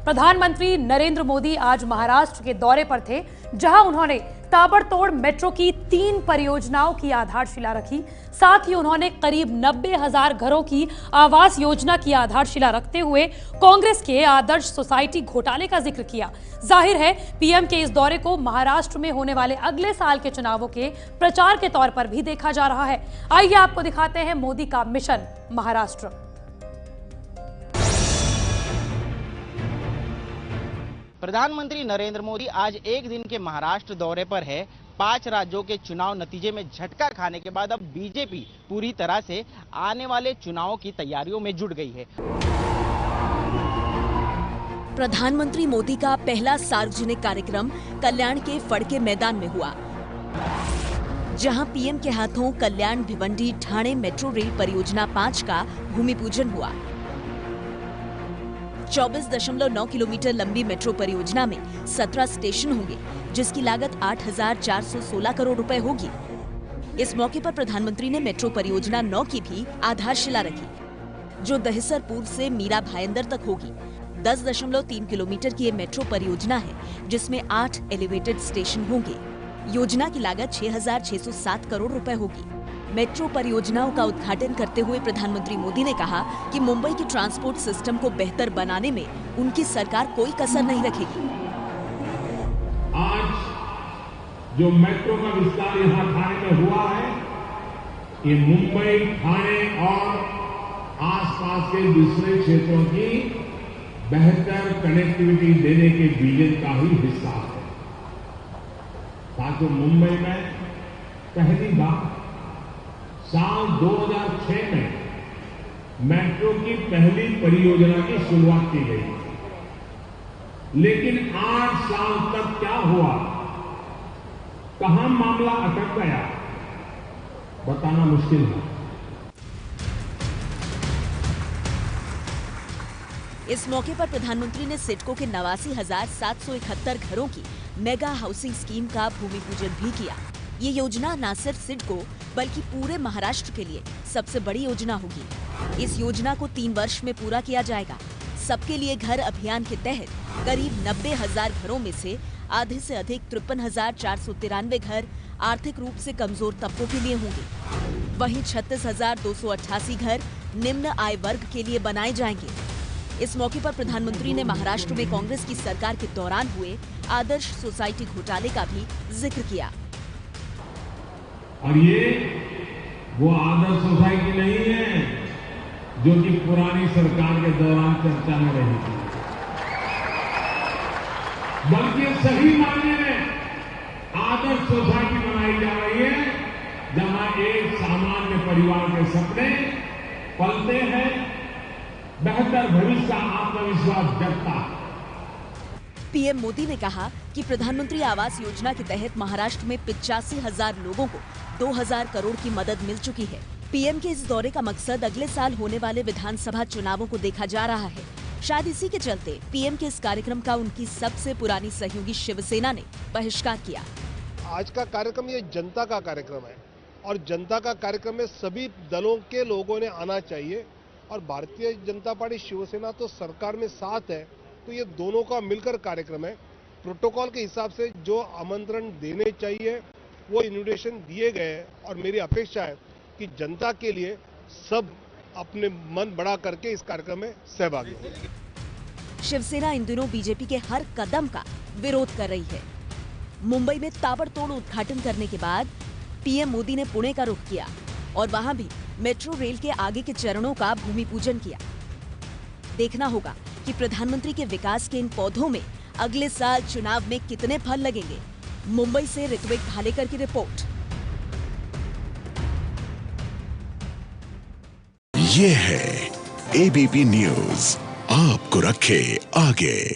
प्रधानमंत्री नरेंद्र मोदी आज महाराष्ट्र के दौरे पर थे, जहां उन्होंने ताबड़तोड़ मेट्रो की 3 परियोजनाओं की आधारशिला रखी। साथ ही उन्होंने करीब 90,000 घरों की आवास योजना की आधारशिला रखते हुए कांग्रेस के आदर्श सोसाइटी घोटाले का जिक्र किया। जाहिर है, पीएम के इस दौरे को महाराष्ट्र में होने वाले अगले साल के चुनावों के प्रचार के तौर पर भी देखा जा रहा है। आइए आपको दिखाते हैं मोदी का मिशन महाराष्ट्र। प्रधानमंत्री नरेंद्र मोदी आज एक दिन के महाराष्ट्र दौरे पर है। 5 राज्यों के चुनाव नतीजे में झटका खाने के बाद अब बीजेपी पूरी तरह से आने वाले चुनावों की तैयारियों में जुट गई है। प्रधानमंत्री मोदी का पहला सार्वजनिक कार्यक्रम कल्याण के फड़के मैदान में हुआ, जहां पीएम के हाथों कल्याण भिवंडी ठाणे मेट्रो रेल परियोजना 5 का भूमि पूजन हुआ। 24.9 किलोमीटर लंबी मेट्रो परियोजना में 17 स्टेशन होंगे, जिसकी लागत 8,416 करोड़ रुपए होगी। इस मौके पर प्रधानमंत्री ने मेट्रो परियोजना 9 की भी आधारशिला रखी, जो दहिसर पूर्व से मीरा भायंदर तक होगी। 10.3 किलोमीटर की ये मेट्रो परियोजना है, जिसमें 8 एलिवेटेड स्टेशन होंगे। योजना की लागत 6,607 करोड़ रुपए होगी। मेट्रो परियोजनाओं का उद्घाटन करते हुए प्रधानमंत्री मोदी ने कहा कि मुंबई के ट्रांसपोर्ट सिस्टम को बेहतर बनाने में उनकी सरकार कोई कसर नहीं रखेगी। आज जो मेट्रो का विस्तार यहाँ ठाणे में हुआ है, ये मुंबई, ठाणे और आसपास के दूसरे क्षेत्रों की बेहतर कनेक्टिविटी देने के विजन का ही हिस्सा है। साथियों, मुंबई में पहली बार साल 2006 में मेट्रो की पहली परियोजना की शुरुआत की गई, लेकिन 8 साल तक क्या हुआ, कहां मामला अटक गया, बताना मुश्किल है। इस मौके पर प्रधानमंत्री ने सिडको के 89,771 घरों की मेगा हाउसिंग स्कीम का भूमि पूजन भी किया। ये योजना न सिर्फ सिडको बल्कि पूरे महाराष्ट्र के लिए सबसे बड़ी योजना होगी। इस योजना को 3 वर्ष में पूरा किया जाएगा। सबके लिए घर अभियान के तहत करीब 90,000 घरों में से आधे से अधिक 53,493 घर आर्थिक रूप से कमजोर तबकों के लिए होंगे। वहीं 36,288 घर निम्न आय वर्ग के लिए बनाए जाएंगे। इस मौके पर प्रधानमंत्री ने महाराष्ट्र में कांग्रेस की सरकार के दौरान हुए आदर्श सोसाइटी घोटाले का भी जिक्र किया। और ये वो आदर्श सोसाइटी नहीं है जो कि पुरानी सरकार के दौरान चर्चा में रही थी, बल्कि सही मायने में आदर्श सोसाइटी बनाई जा रही है, जहां एक सामान्य परिवार के सपने पलते हैं, बेहतर भविष्य का आत्मविश्वास जगता है। पीएम मोदी ने कहा कि प्रधानमंत्री आवास योजना के तहत महाराष्ट्र में 85,000 लोगों को 2,000 करोड़ की मदद मिल चुकी है। पीएम के इस दौरे का मकसद अगले साल होने वाले विधानसभा चुनावों को देखा जा रहा है। शायद इसी के चलते पीएम के इस कार्यक्रम का उनकी सबसे पुरानी सहयोगी शिवसेना ने बहिष्कार किया। आज का कार्यक्रम ये जनता का कार्यक्रम है और जनता का कार्यक्रम में सभी दलों के लोगों ने आना चाहिए और भारतीय जनता पार्टी शिवसेना तो सरकार में साथ है, तो ये दोनों का मिलकर कार्यक्रम है। प्रोटोकॉल के हिसाब से जो आमंत्रण देने चाहिए वो इन्विटेशन दिए गए हैं और मेरी अपेक्षा है कि जनता के लिए सब अपने मन बड़ा करके इस कार्यक्रम में सहभागी हो। शिवसेना इन दिनों बीजेपी के हर कदम का विरोध कर रही है। मुंबई में ताबड़तोड़ उद्घाटन करने के बाद पीएम मोदी ने पुणे का रुख किया और वहां भी मेट्रो रेल के आगे के चरणों का भूमि पूजन किया। देखना होगा कि प्रधानमंत्री के विकास के इन पौधों में अगले साल चुनाव में कितने फल लगेंगे। मुंबई से ऋत्विक भालेकर की रिपोर्ट। ये है एबीपी न्यूज, आपको रखे आगे।